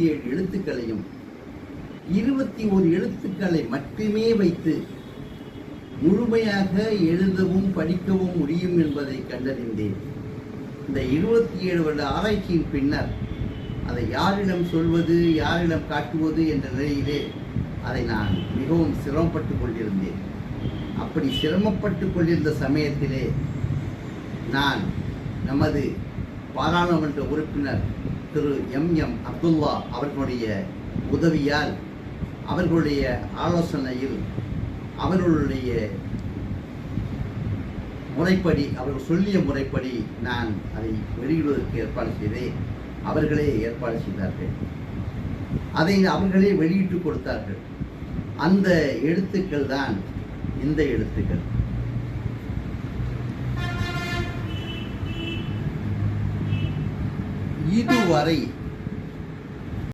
7 எழுத்துக்களையும் 21 எழுத்துக்களை மட்டுமே வைத்து முழுமையாக எழுதவும் படிக்கவும் முடியும் என்பதை கண்டறிந்தேன். இந்த 27 வருட ஆராய்ச்சியின் பின்னர் அதை யாரிடம் சொல்வது, யாரிடம் காட்டுவது என்ற நிலையிலே அதை நான் மிகவும் சிரமப்பட்டு கொண்டிருந்தேன். அப்படி சிரமப்பட்டு கொண்டிருந்த சமயத்திலே நான் நமது பாராளுமன்ற உறுப்பினர் திரு எம் அப்துல்லா அவர்களுடைய உதவியால், அவர்களுடைய ஆலோசனையில், அவர்களுடைய முறைப்படி, அவர்கள் சொல்லிய முறைப்படி நான் அதை வெளியிடுவதற்கு ஏற்பாடு செய்தேன். அவர்களே ஏற்பாடு செய்தார்கள். அதை அவர்களே வெளியிட்டு கொடுத்தார்கள். அந்த எழுத்துக்கள் தான் இந்த எழுத்துக்கள். இதுவரை